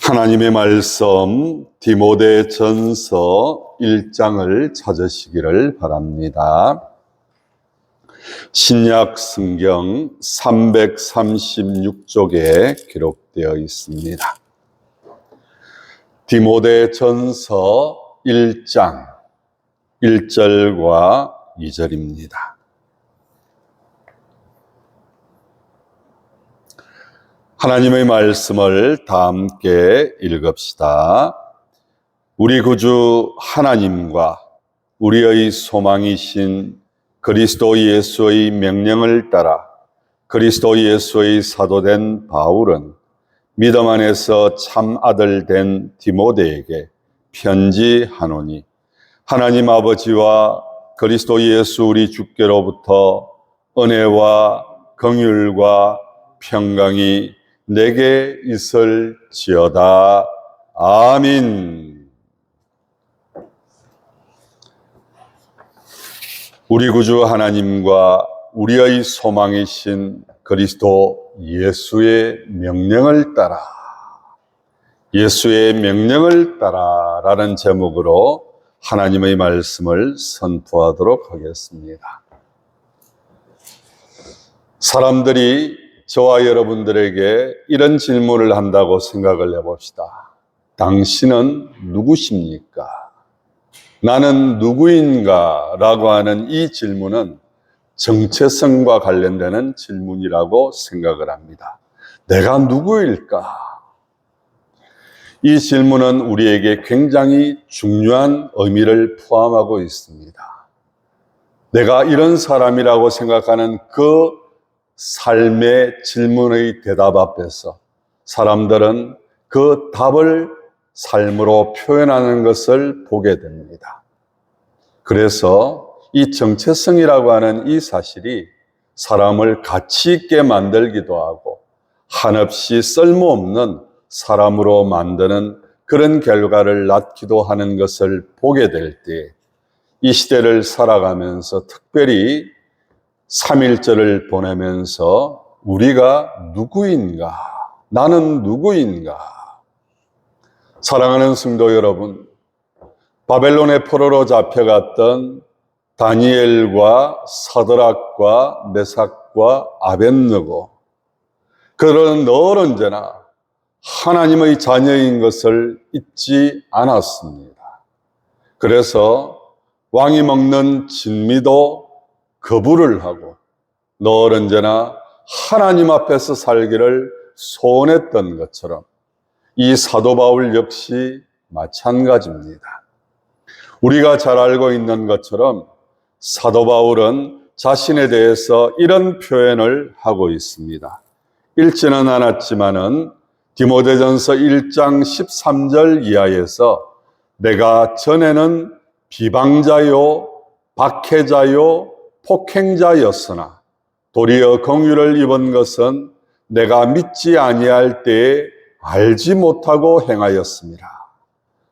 하나님의 말씀 디모데전서 1장을 찾으시기를 바랍니다. 신약 성경 336쪽에 기록되어 있습니다. 디모데전서 1장 1절과 2절입니다. 하나님의 말씀을 다 함께 읽읍시다. 우리 구주 하나님과 우리의 소망이신 그리스도 예수의 명령을 따라 그리스도 예수의 사도된 바울은 믿음 안에서 참 아들 된 디모데에게 편지하노니 하나님 아버지와 그리스도 예수 우리 주께로부터 은혜와 긍휼과 평강이 내게 있을지어다. 아멘. 우리 구주 하나님과 우리의 소망이신 그리스도 예수의 명령을 따라 라는 제목으로 하나님의 말씀을 선포하도록 하겠습니다. 사람들이 저와 여러분들에게 이런 질문을 한다고 생각을 해봅시다. 당신은 누구십니까? 나는 누구인가? 라고 하는 이 질문은 정체성과 관련되는 질문이라고 생각을 합니다. 내가 누구일까? 이 질문은 우리에게 굉장히 중요한 의미를 포함하고 있습니다. 내가 이런 사람이라고 생각하는 그 삶의 질문의 대답 앞에서 사람들은 그 답을 삶으로 표현하는 것을 보게 됩니다. 그래서 이 정체성이라고 하는 이 사실이 사람을 가치 있게 만들기도 하고 한없이 쓸모없는 사람으로 만드는 그런 결과를 낳기도 하는 것을 보게 될 때 이 시대를 살아가면서 특별히 3.1절을 보내면서 우리가 누구인가? 나는 누구인가? 사랑하는 성도 여러분, 바벨론의 포로로 잡혀갔던 다니엘과 사드락과 메삭과 아벳느고, 그들은 늘 언제나 하나님의 자녀인 것을 잊지 않았습니다. 그래서 왕이 먹는 진미도 거부를 하고 늘 언제나 하나님 앞에서 살기를 소원했던 것처럼 이 사도 바울 역시 마찬가지입니다. 우리가 잘 알고 있는 것처럼 사도 바울은 자신에 대해서 이런 표현을 하고 있습니다. 읽지는 않았지만은 디모데전서 1장 13절 이하에서 내가 전에는 비방자요, 박해자요, 폭행자였으나 도리어 긍휼을 입은 것은 내가 믿지 아니할 때에 알지 못하고 행하였습니다.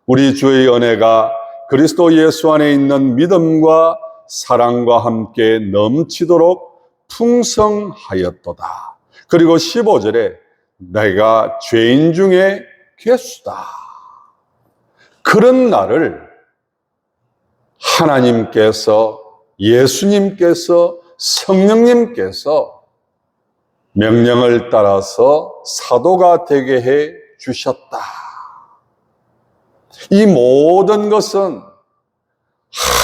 우리 주의 은혜가 그리스도 예수 안에 있는 믿음과 사랑과 함께 넘치도록 풍성하였도다. 그리고 15절에 내가 죄인 중에 괴수다. 그런 나를 하나님께서, 예수님께서, 성령님께서 명령을 따라서 사도가 되게 해 주셨다. 이 모든 것은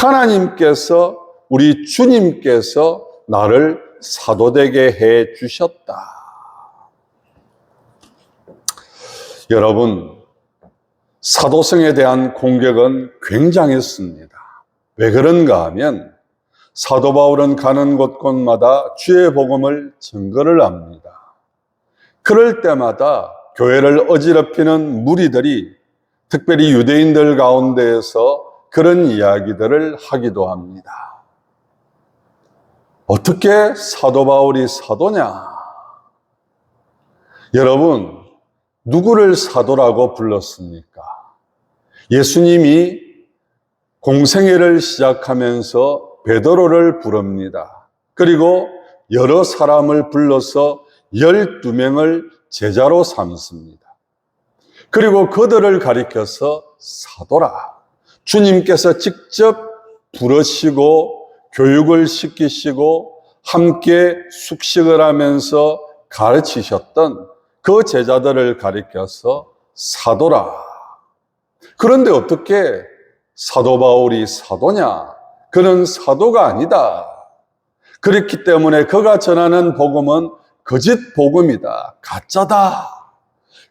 하나님께서, 우리 주님께서 나를 사도되게 해 주셨다. 여러분, 사도성에 대한 공격은 굉장했습니다. 왜 그런가 하면 사도 바울은 가는 곳곳마다 주의 복음을 증거를 합니다. 그럴 때마다 교회를 어지럽히는 무리들이 특별히 유대인들 가운데에서 그런 이야기들을 하기도 합니다. 어떻게 사도 바울이 사도냐? 여러분, 누구를 사도라고 불렀습니까? 예수님이 공생애를 시작하면서 베드로를 부릅니다. 그리고 여러 사람을 불러서 12명을 제자로 삼습니다. 그리고 그들을 가리켜서 사도라. 주님께서 직접 부르시고 교육을 시키시고 함께 숙식을 하면서 가르치셨던 그 제자들을 가리켜서 사도라. 그런데 어떻게 사도 바울이 사도냐? 그는 사도가 아니다. 그렇기 때문에 그가 전하는 복음은 거짓 복음이다. 가짜다.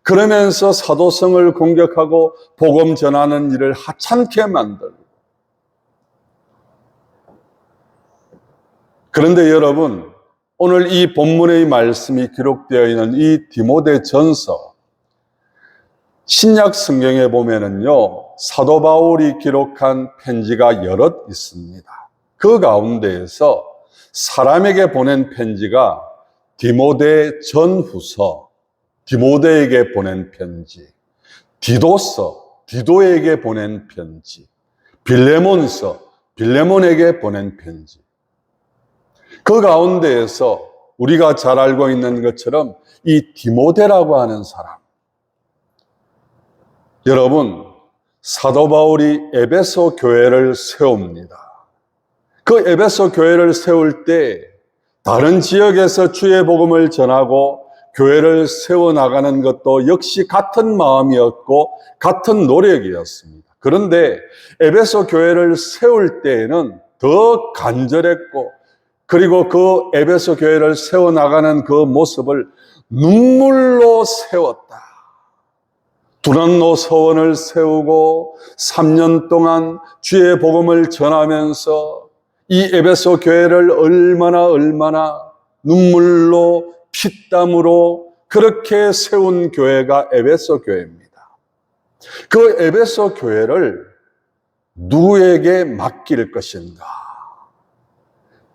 그러면서 사도성을 공격하고 복음 전하는 일을 하찮게 만들고. 그런데 여러분, 오늘 이 본문의 말씀이 기록되어 있는 이 디모데전서, 신약 성경에 보면은요, 사도 바울이 기록한 편지가 여럿 있습니다. 그 가운데에서 사람에게 보낸 편지가 디모데 전후서, 디모데에게 보낸 편지, 디도서, 디도에게 보낸 편지, 빌레몬서, 빌레몬에게 보낸 편지. 그 가운데에서 우리가 잘 알고 있는 것처럼 이 디모데라고 하는 사람, 여러분, 사도 바울이 에베소 교회를 세웁니다. 그 에베소 교회를 세울 때 다른 지역에서 주의 복음을 전하고 교회를 세워나가는 것도 역시 같은 마음이었고 같은 노력이었습니다. 그런데 에베소 교회를 세울 때에는 더 간절했고, 그리고 그 에베소 교회를 세워나가는 그 모습을 눈물로 세웠다. 두란노 서원을 세우고 3년 동안 주의 복음을 전하면서 이 에베소 교회를 얼마나 눈물로 피땀으로 그렇게 세운 교회가 에베소 교회입니다. 그 에베소 교회를 누구에게 맡길 것인가?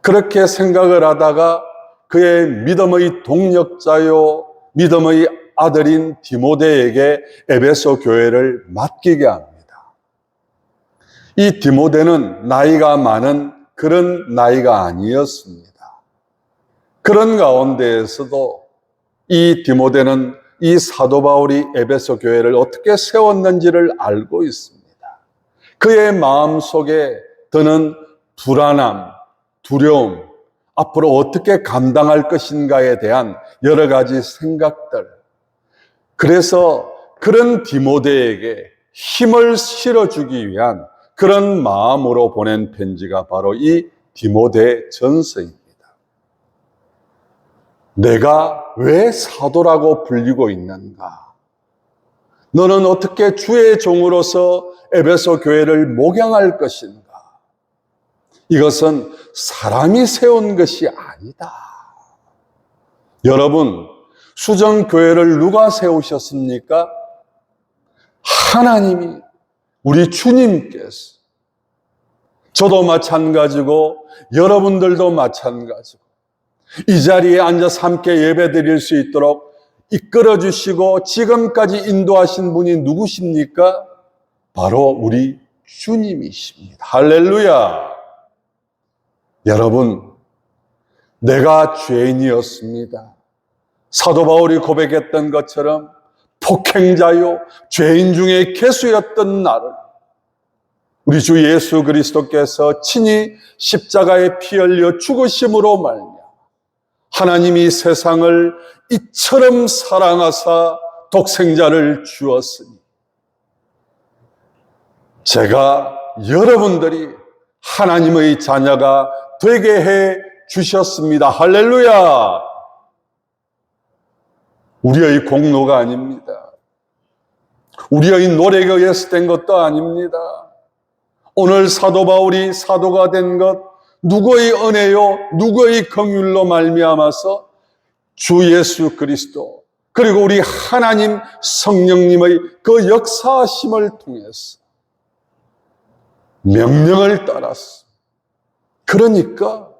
그렇게 생각을 하다가 그의 믿음의 동력자요, 믿음의 아들인 디모데에게 에베소 교회를 맡기게 합니다. 이 디모데는 나이가 많은 그런 나이가 아니었습니다. 그런 가운데에서도 이 디모데는 이 사도 바울이 에베소 교회를 어떻게 세웠는지를 알고 있습니다. 그의 마음속에 드는 불안함, 두려움, 앞으로 어떻게 감당할 것인가에 대한 여러 가지 생각들. 그래서 그런 디모데에게 힘을 실어주기 위한 그런 마음으로 보낸 편지가 바로 이 디모데 전서입니다. 내가 왜 사도라고 불리고 있는가? 너는 어떻게 주의 종으로서 에베소 교회를 목양할 것인가? 이것은 사람이 세운 것이 아니다. 여러분, 수정교회를 누가 세우셨습니까? 하나님이, 우리 주님께서. 저도 마찬가지고 여러분들도 마찬가지고 이 자리에 앉아서 함께 예배 드릴 수 있도록 이끌어 주시고 지금까지 인도하신 분이 누구십니까? 바로 우리 주님이십니다. 할렐루야. 여러분, 내가 죄인이었습니다. 사도 바울이 고백했던 것처럼 폭행자요, 죄인 중에 괴수였던 나를 우리 주 예수 그리스도께서 친히 십자가에 피 흘려 죽으심으로 말미암아 하나님이 세상을 이처럼 사랑하사 독생자를 주었으니 제가 여러분들이 하나님의 자녀가 되게 해 주셨습니다. 할렐루야! 우리의 공로가 아닙니다. 우리의 노력에 의해서 된 것도 아닙니다. 오늘 사도 바울이 사도가 된 것, 누구의 은혜요, 누구의 긍휼로 말미암아서 주 예수 그리스도, 그리고 우리 하나님 성령님의 그 역사하심을 통해서 명령을 따랐어. 그러니까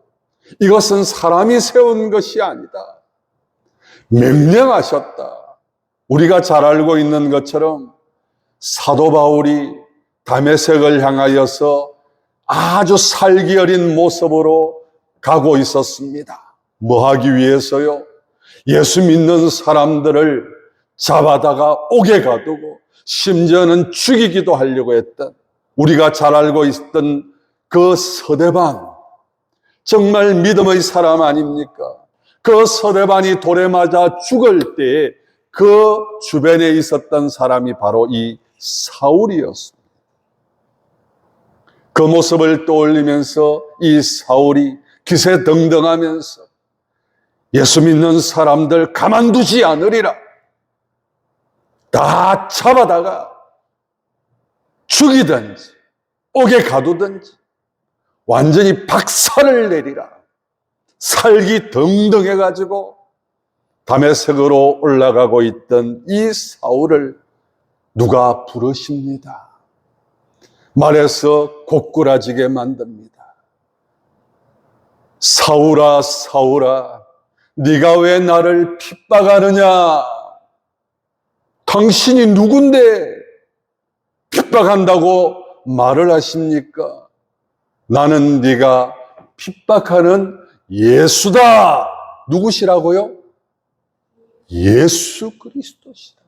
이것은 사람이 세운 것이 아니다. 명령하셨다. 우리가 잘 알고 있는 것처럼 사도 바울이 다메섹을 향하여서 아주 살기 어린 모습으로 가고 있었습니다. 뭐 하기 위해서요? 예수 믿는 사람들을 잡아다가 옥에 가두고 심지어는 죽이기도 하려고 했던, 우리가 잘 알고 있던 그 서대반, 정말 믿음의 사람 아닙니까? 그 서대반이 돌에 맞아 죽을 때에 그 주변에 있었던 사람이 바로 이 사울이었습니다. 그 모습을 떠올리면서 이 사울이 기세등등하면서 예수 믿는 사람들 가만두지 않으리라, 다 잡아다가 죽이든지 옥에 가두든지 완전히 박살을 내리라, 살기 등등해가지고 다메섹으로 올라가고 있던 이 사울을 누가 부르십니다. 말에서 고꾸라지게 만듭니다. 사울아, 사울아, 네가 왜 나를 핍박하느냐? 당신이 누군데 핍박한다고 말을 하십니까? 나는 네가 핍박하는 예수다. 누구시라고요? 예수 그리스도시다.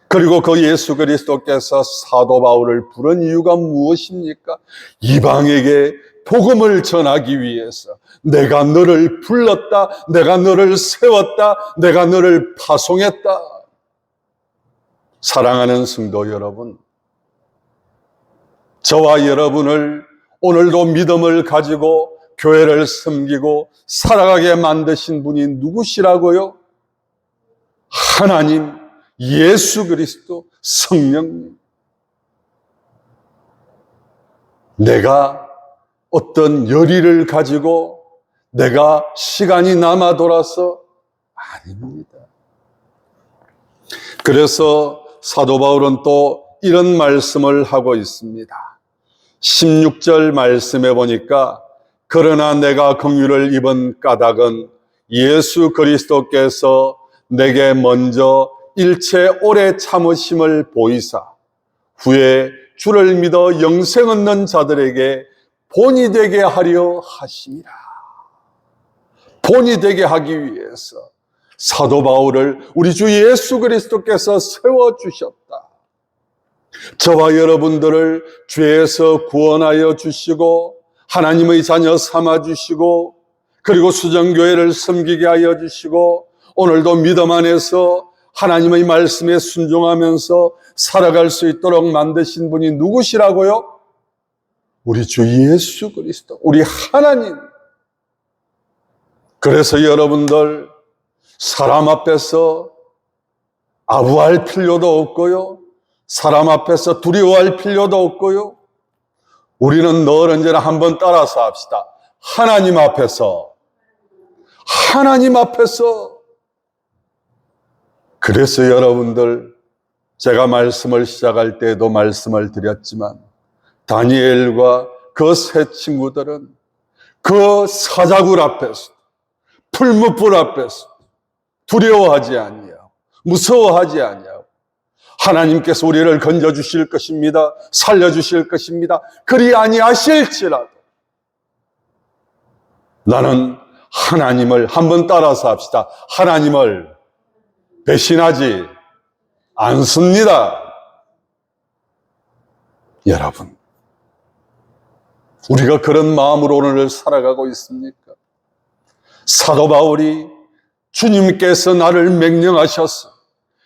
그리고 그 예수 그리스도께서 사도 바울을 부른 이유가 무엇입니까? 이방에게 복음을 전하기 위해서 내가 너를 불렀다, 내가 너를 세웠다, 내가 너를 파송했다. 사랑하는 성도 여러분, 저와 여러분을 오늘도 믿음을 가지고 교회를 섬기고 살아가게 만드신 분이 누구시라고요? 하나님, 예수 그리스도, 성령님. 내가 어떤 열의를 가지고 내가 시간이 남아 돌아서 아닙니다. 그래서 사도 바울은 또 이런 말씀을 하고 있습니다. 16절 말씀에 보니까 그러나 내가 긍휼을 입은 까닭은 예수 그리스도께서 내게 먼저 일체 오래 참으심을 보이사 후에 주를 믿어 영생 얻는 자들에게 본이 되게 하려 하심이라. 본이 되게 하기 위해서 사도 바울을 우리 주 예수 그리스도께서 세워주셨다. 저와 여러분들을 죄에서 구원하여 주시고 하나님의 자녀 삼아주시고 그리고 수정교회를 섬기게 하여 주시고 오늘도 믿음 안에서 하나님의 말씀에 순종하면서 살아갈 수 있도록 만드신 분이 누구시라고요? 우리 주 예수 그리스도, 우리 하나님. 그래서 여러분들 사람 앞에서 아부할 필요도 없고요, 사람 앞에서 두려워할 필요도 없고요. 우리는 늘 언제나 한번 따라서 합시다. 하나님 앞에서, 하나님 앞에서. 그래서 여러분들, 제가 말씀을 시작할 때에도 말씀을 드렸지만 다니엘과 그 세 친구들은 그 사자굴 앞에서, 풀무불 앞에서 두려워하지 아니하고 무서워하지 아니하고 하나님께서 우리를 건져주실 것입니다, 살려주실 것입니다, 그리 아니하실지라도 나는 하나님을, 한번 따라서 합시다. 하나님을 배신하지 않습니다. 여러분, 우리가 그런 마음으로 오늘을 살아가고 있습니까? 사도 바울이 주님께서 나를 명령하셔서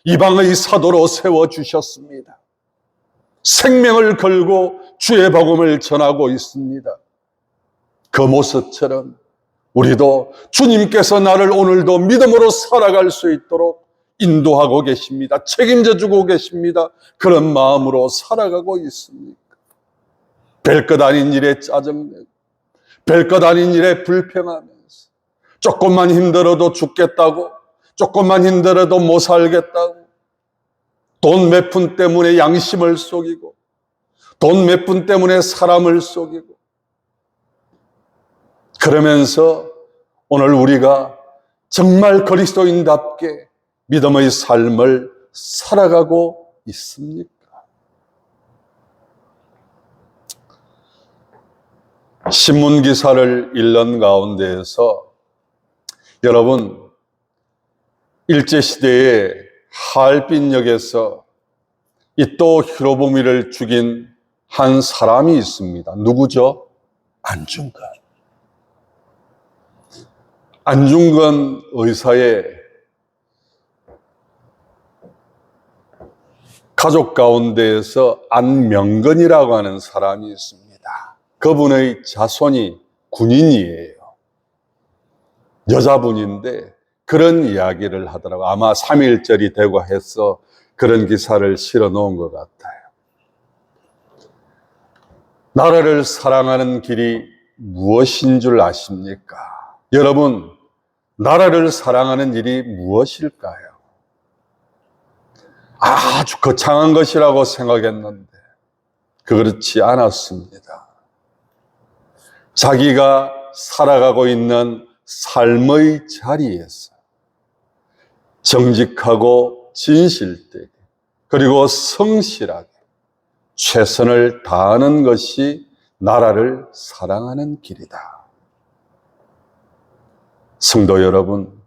이방의 사도로 세워주셨습니다. 생명을 걸고 주의 복음을 전하고 있습니다. 그 모습처럼 우리도 주님께서 나를 오늘도 믿음으로 살아갈 수 있도록 인도하고 계십니다. 책임져 주고 계십니다. 그런 마음으로 살아가고 있습니까? 별것 아닌 일에 짜증내고 별것 아닌 일에 불평하면서 조금만 힘들어도 죽겠다고, 조금만 힘들어도 못 살겠다고, 돈 몇 푼 때문에 양심을 속이고 돈 몇 푼 때문에 사람을 속이고, 그러면서 오늘 우리가 정말 그리스도인답게 믿음의 삶을 살아가고 있습니까? 신문 기사를 읽는 가운데에서 여러분, 일제시대에 하얼빈역에서 이또 히로부미를 죽인 한 사람이 있습니다. 누구죠? 안중근. 안중근 의사의 가족 가운데에서 안명근이라고 하는 사람이 있습니다. 그분의 자손이 군인이에요. 여자분인데 그런 이야기를 하더라고요. 아마 3.1절이 되고 해서 그런 기사를 실어 놓은 것 같아요. 나라를 사랑하는 길이 무엇인 줄 아십니까? 여러분, 나라를 사랑하는 일이 무엇일까요? 아주 거창한 것이라고 생각했는데 그렇지 않았습니다. 자기가 살아가고 있는 삶의 자리에서 정직하고 진실되게 그리고 성실하게 최선을 다하는 것이 나라를 사랑하는 길이다. 성도 여러분,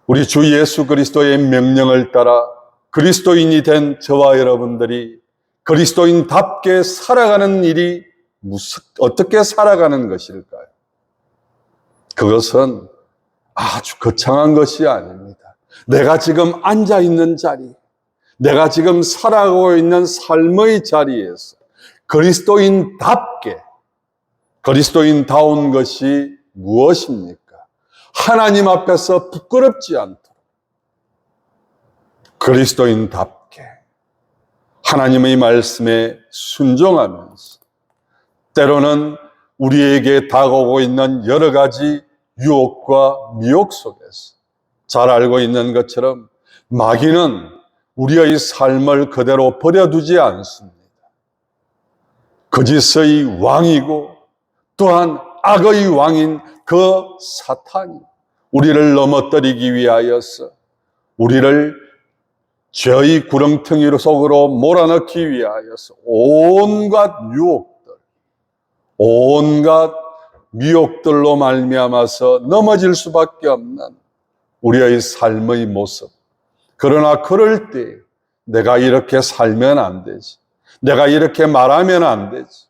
우리 주 예수 그리스도의 명령을 따라 그리스도인이 된 저와 여러분들이 그리스도인답게 살아가는 일이 어떻게 살아가는 것일까요? 그것은 아주 거창한 것이 아닙니다. 내가 지금 앉아 있는 자리, 내가 지금 살아가고 있는 삶의 자리에서 그리스도인답게, 그리스도인다운 것이 무엇입니까? 하나님 앞에서 부끄럽지 않도록 그리스도인답게 하나님의 말씀에 순종하면서 때로는 우리에게 다가오고 있는 여러 가지 유혹과 미혹 속에서 잘 알고 있는 것처럼 마귀는 우리의 삶을 그대로 버려두지 않습니다. 거짓의 왕이고 또한 악의 왕인 그 사탄이 우리를 넘어뜨리기 위하여서 우리를 죄의 구렁텅이 속으로 몰아넣기 위하여서 온갖 유혹들, 온갖 미혹들로 말미암아서 넘어질 수밖에 없는 우리의 삶의 모습. 그러나 그럴 때 내가 이렇게 살면 안 되지. 내가 이렇게 말하면 안 되지.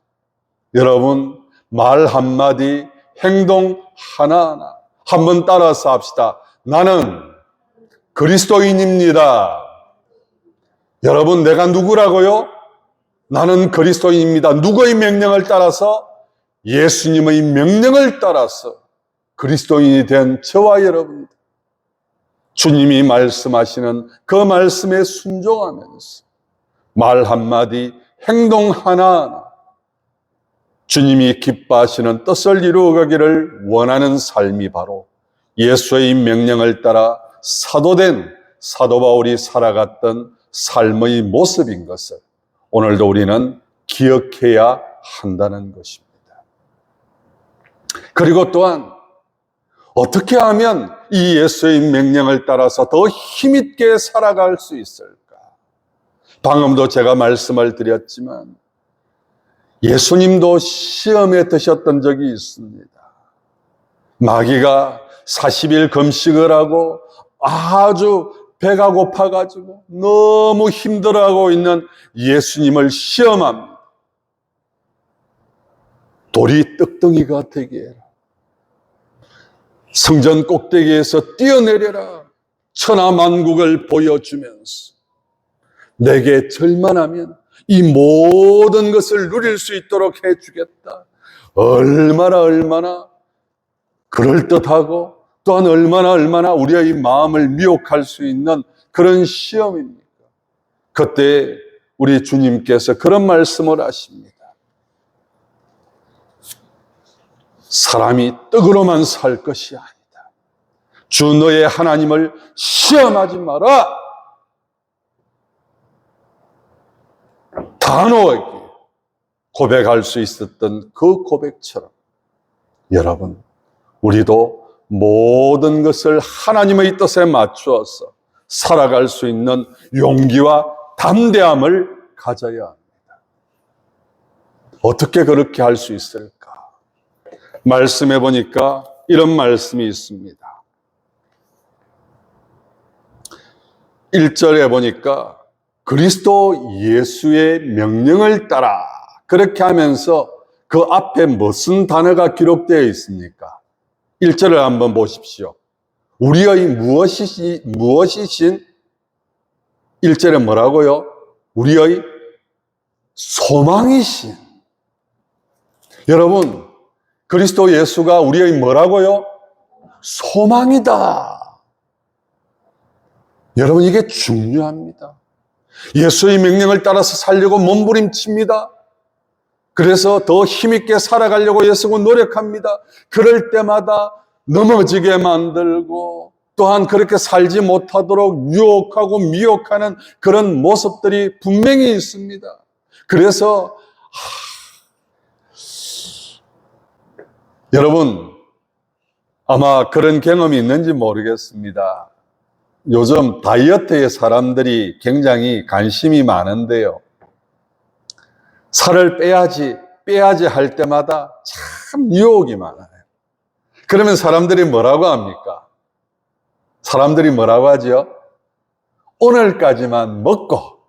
여러분, 말 한마디, 행동 하나하나 한번 따라서 합시다. 나는 그리스도인입니다. 여러분, 내가 누구라고요? 나는 그리스도인입니다. 누구의 명령을 따라서? 예수님의 명령을 따라서 그리스도인이 된 저와 여러분, 주님이 말씀하시는 그 말씀에 순종하면서 말 한마디, 행동 하나하나 주님이 기뻐하시는 뜻을 이루어가기를 원하는 삶이 바로 예수의 명령을 따라 사도된 사도 바울이 살아갔던 삶의 모습인 것을 오늘도 우리는 기억해야 한다는 것입니다. 그리고 또한 어떻게 하면 이 예수의 명령을 따라서 더 힘있게 살아갈 수 있을까? 방금도 제가 말씀을 드렸지만 예수님도 시험에 드셨던 적이 있습니다. 마귀가 40일 금식을 하고 아주 배가 고파가지고 너무 힘들어하고 있는 예수님을 시험합니다. 돌이 떡덩이가 되게 해라. 성전 꼭대기에서 뛰어내려라. 천하만국을 보여주면서 내게 절만하면 이 모든 것을 누릴 수 있도록 해주겠다. 얼마나 그럴듯하고 또한 얼마나 우리의 마음을 미혹할 수 있는 그런 시험입니까? 그때 우리 주님께서 그런 말씀을 하십니다. 사람이 떡으로만 살 것이 아니다. 주 너의 하나님을 시험하지 마라. 단호하게 고백할 수 있었던 그 고백처럼 여러분, 우리도 모든 것을 하나님의 뜻에 맞추어서 살아갈 수 있는 용기와 담대함을 가져야 합니다. 어떻게 그렇게 할 수 있을까? 말씀해 보니까 이런 말씀이 있습니다. 1절에 보니까 그리스도 예수의 명령을 따라, 그렇게 하면서 그 앞에 무슨 단어가 기록되어 있습니까? 1절을 한번 보십시오. 우리의 무엇이신 1절에 뭐라고요? 우리의 소망이신. 여러분, 그리스도 예수가 우리의 뭐라고요? 소망이다. 여러분, 이게 중요합니다. 예수의 명령을 따라서 살려고 몸부림칩니다. 그래서 더 힘있게 살아가려고 예수는 노력합니다. 그럴 때마다 넘어지게 만들고 또한 그렇게 살지 못하도록 유혹하고 미혹하는 그런 모습들이 분명히 있습니다. 그래서 여러분, 아마 그런 경험이 있는지 모르겠습니다. 요즘 다이어트에 사람들이 굉장히 관심이 많은데요. 살을 빼야지 할 때마다 참 유혹이 많아요. 그러면 사람들이 뭐라고 합니까? 사람들이 뭐라고 하죠? 오늘까지만 먹고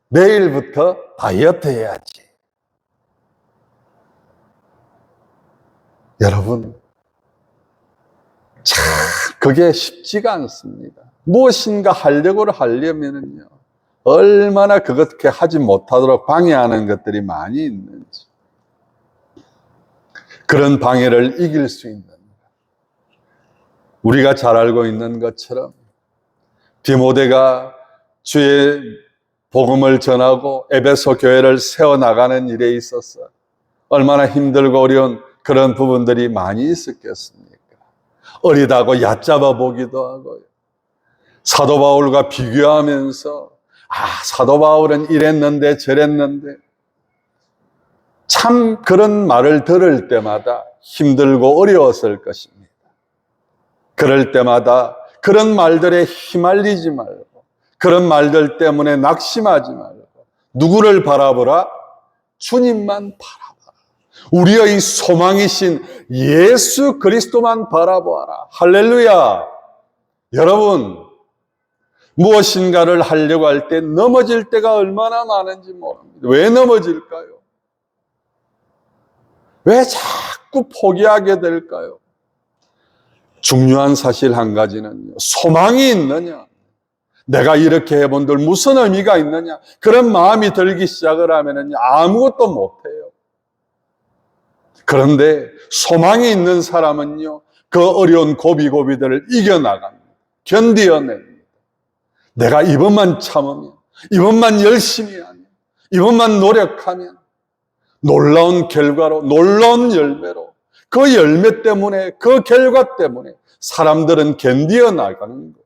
내일부터 다이어트 해야지. 여러분, 참 그게 쉽지가 않습니다. 무엇인가 하려면요, 얼마나 그렇게 하지 못하도록 방해하는 것들이 많이 있는지. 그런 방해를 이길 수 있는, 우리가 잘 알고 있는 것처럼 디모데가 주의 복음을 전하고 에베소 교회를 세워나가는 일에 있어서 얼마나 힘들고 어려운 그런 부분들이 많이 있었겠습니까? 어리다고 얕잡아 보기도 하고요. 사도 바울과 비교하면서 사도 바울은 이랬는데 저랬는데, 참 그런 말을 들을 때마다 힘들고 어려웠을 것입니다. 그럴 때마다 그런 말들에 휘말리지 말고, 그런 말들 때문에 낙심하지 말고, 누구를 바라보라? 주님만 바라봐라. 우리의 소망이신 예수 그리스도만 바라보아라. 할렐루야. 여러분, 무엇인가를 하려고 할 때 넘어질 때가 얼마나 많은지 모릅니다. 왜 넘어질까요? 왜 자꾸 포기하게 될까요? 중요한 사실 한 가지는요, 소망이 있느냐, 내가 이렇게 해본들 무슨 의미가 있느냐, 그런 마음이 들기 시작을 하면은 아무것도 못해요. 그런데 소망이 있는 사람은요, 그 어려운 고비고비들을 이겨나갑니다. 견디어냅니다. 내가 이번만 참으면, 이번만 열심히 하면, 이번만 노력하면 놀라운 결과로, 놀라운 열매로, 그 열매 때문에, 그 결과 때문에 사람들은 견디어 나가는 거예요.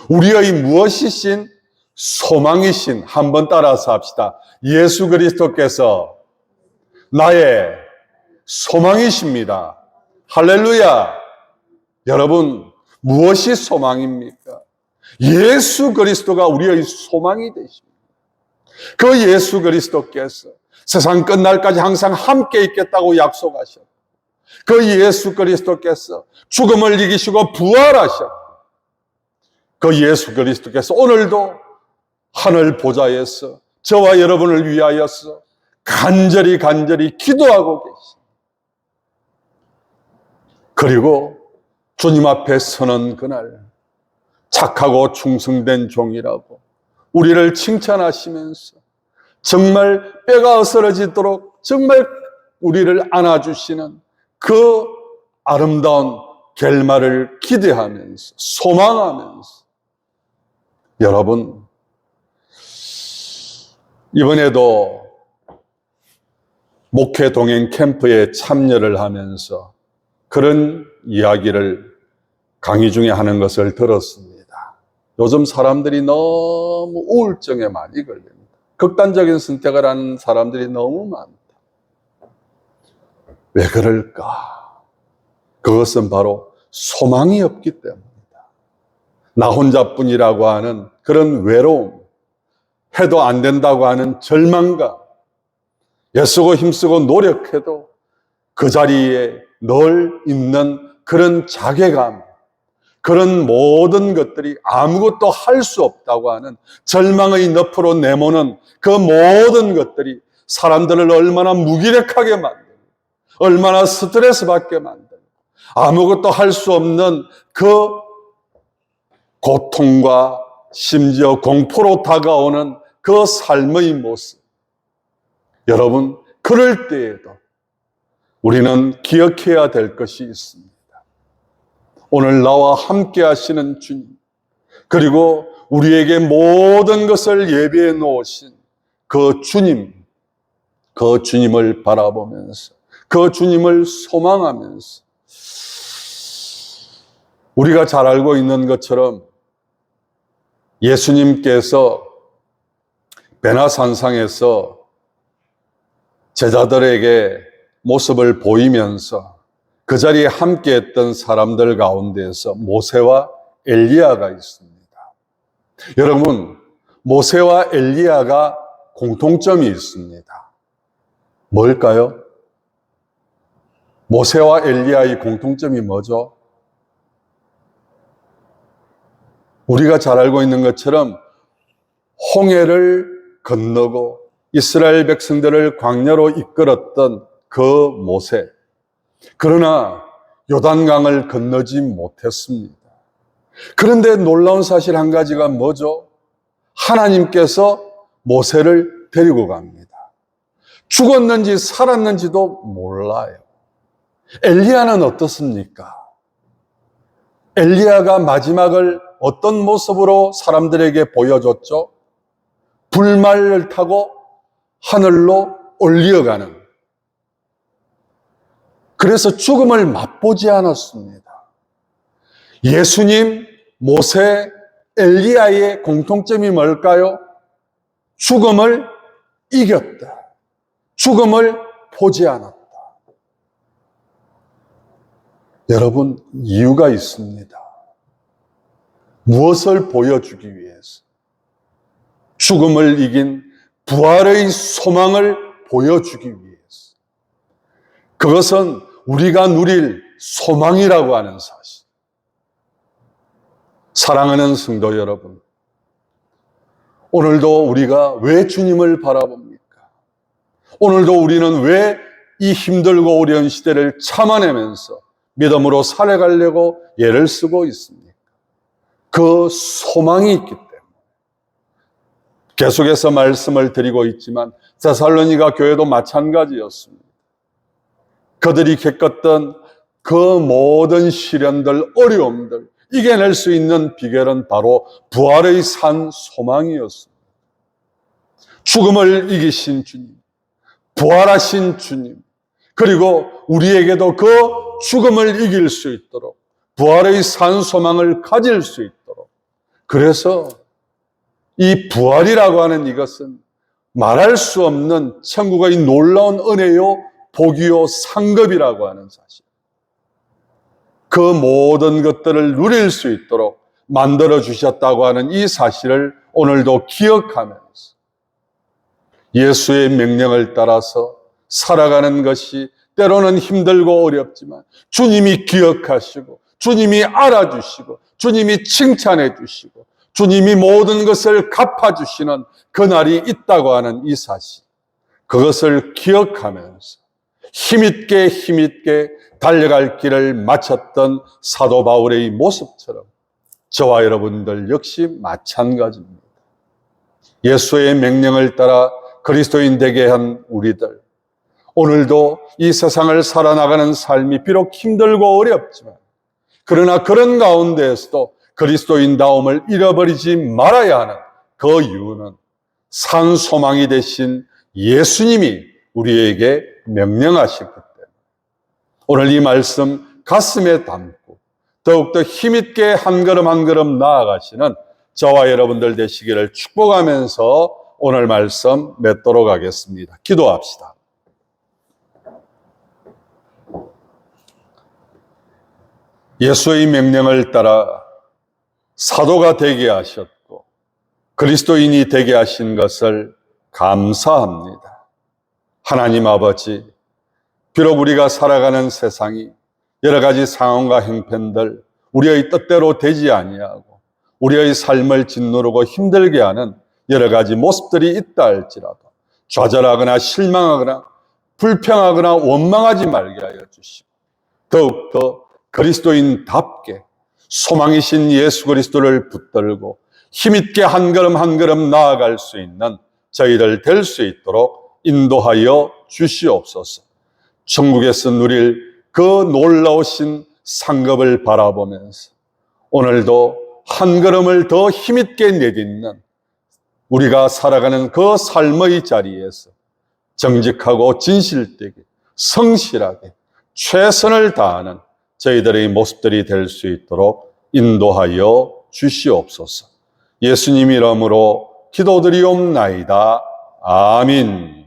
우리의 무엇이신 소망이신, 한번 따라서 합시다. 예수 그리스도께서 나의 소망이십니다. 할렐루야. 여러분, 무엇이 소망입니까? 예수 그리스도가 우리의 소망이 되십니다. 그 예수 그리스도께서 세상 끝날까지 항상 함께 있겠다고 약속하셨고, 그 예수 그리스도께서 죽음을 이기시고 부활하셨고, 그 예수 그리스도께서 오늘도 하늘 보좌에서 저와 여러분을 위하여서 간절히 기도하고 계십니다. 그리고 주님 앞에 서는 그날 착하고 충성된 종이라고 우리를 칭찬하시면서 정말 뼈가 어스러지도록 정말 우리를 안아주시는 그 아름다운 결말을 기대하면서, 소망하면서, 여러분, 이번에도 목회 동행 캠프에 참여를 하면서 그런 이야기를 강의 중에 하는 것을 들었습니다. 요즘 사람들이 너무 우울증에 많이 걸립니다. 극단적인 선택을 하는 사람들이 너무 많다. 왜 그럴까? 그것은 바로 소망이 없기 때문이다. 나 혼자뿐이라고 하는 그런 외로움, 해도 안 된다고 하는 절망감, 애쓰고 힘쓰고 노력해도 그 자리에 늘 있는 그런 자괴감, 그런 모든 것들이 아무것도 할 수 없다고 하는 절망의 늪으로 내모는 그 모든 것들이 사람들을 얼마나 무기력하게 만들고 얼마나 스트레스 받게 만들고 아무것도 할 수 없는 그 고통과 심지어 공포로 다가오는 그 삶의 모습. 여러분, 그럴 때에도 우리는 기억해야 될 것이 있습니다. 오늘 나와 함께 하시는 주님, 그리고 우리에게 모든 것을 예비해 놓으신 그 주님을 바라보면서, 그 주님을 소망하면서, 우리가 잘 알고 있는 것처럼 예수님께서 베나산상에서 제자들에게 모습을 보이면서 그 자리에 함께 했던 사람들 가운데에서 모세와 엘리야가 있습니다. 여러분, 모세와 엘리야가 공통점이 있습니다. 뭘까요? 모세와 엘리야의 공통점이 뭐죠? 우리가 잘 알고 있는 것처럼 홍해를 건너고 이스라엘 백성들을 광야로 이끌었던 그 모세. 그러나 요단강을 건너지 못했습니다. 그런데 놀라운 사실 한 가지가 뭐죠? 하나님께서 모세를 데리고 갑니다. 죽었는지 살았는지도 몰라요. 엘리야는 어떻습니까? 엘리야가 마지막을 어떤 모습으로 사람들에게 보여줬죠? 불말을 타고 하늘로 올려가는. 그래서 죽음을 맛보지 않았습니다. 예수님, 모세, 엘리야의 공통점이 뭘까요? 죽음을 이겼다. 죽음을 보지 않았다. 여러분, 이유가 있습니다. 무엇을 보여주기 위해서? 죽음을 이긴 부활의 소망을 보여주기 위해서. 그것은 우리가 누릴 소망이라고 하는 사실. 사랑하는 성도 여러분, 오늘도 우리가 왜 주님을 바라봅니까? 오늘도 우리는 왜 이 힘들고 어려운 시대를 참아내면서 믿음으로 살아가려고 애를 쓰고 있습니까? 그 소망이 있기 때문에. 계속해서 말씀을 드리고 있지만 데살로니가 교회도 마찬가지였습니다. 그들이 겪었던 그 모든 시련들, 어려움들 이겨낼 수 있는 비결은 바로 부활의 산 소망이었습니다. 죽음을 이기신 주님, 부활하신 주님, 그리고 우리에게도 그 죽음을 이길 수 있도록 부활의 산 소망을 가질 수 있도록. 그래서 이 부활이라고 하는 이것은 말할 수 없는 천국의 놀라운 은혜요, 복이요, 상급이라고 하는 사실. 그 모든 것들을 누릴 수 있도록 만들어 주셨다고 하는 이 사실을 오늘도 기억하면서 예수의 명령을 따라서 살아가는 것이 때로는 힘들고 어렵지만 주님이 기억하시고 주님이 알아주시고 주님이 칭찬해 주시고 주님이 모든 것을 갚아주시는 그날이 있다고 하는 이 사실, 그것을 기억하면서 힘있게 달려갈 길을 마쳤던 사도 바울의 모습처럼 저와 여러분들 역시 마찬가지입니다. 예수의 명령을 따라 그리스도인 되게 한 우리들, 오늘도 이 세상을 살아나가는 삶이 비록 힘들고 어렵지만 그러나 그런 가운데에서도 그리스도인다움을 잃어버리지 말아야 하는 그 이유는 산 소망이 되신 예수님이 우리에게 명령하셨기 때문에 오늘 이 말씀 가슴에 담고 더욱더 힘있게 한 걸음 한 걸음 나아가시는 저와 여러분들 되시기를 축복하면서 오늘 말씀 맺도록 하겠습니다. 기도합시다. 예수의 명령을 따라 사도가 되게 하셨고 그리스도인이 되게 하신 것을 감사합니다. 하나님 아버지, 비록 우리가 살아가는 세상이 여러 가지 상황과 형편들, 우리의 뜻대로 되지 아니하고 우리의 삶을 짓누르고 힘들게 하는 여러 가지 모습들이 있다 할지라도 좌절하거나 실망하거나 불평하거나 원망하지 말게 하여 주시고 더욱더 그리스도인답게 소망이신 예수 그리스도를 붙들고 힘있게 한 걸음 한 걸음 나아갈 수 있는 저희들 될 수 있도록 인도하여 주시옵소서. 천국에서 누릴 그 놀라우신 상급을 바라보면서 오늘도 한 걸음을 더 힘있게 내딛는 우리가 살아가는 그 삶의 자리에서 정직하고 진실되게 성실하게 최선을 다하는 저희들의 모습들이 될 수 있도록 인도하여 주시옵소서. 예수님 이름으로 기도드리옵나이다. 아멘.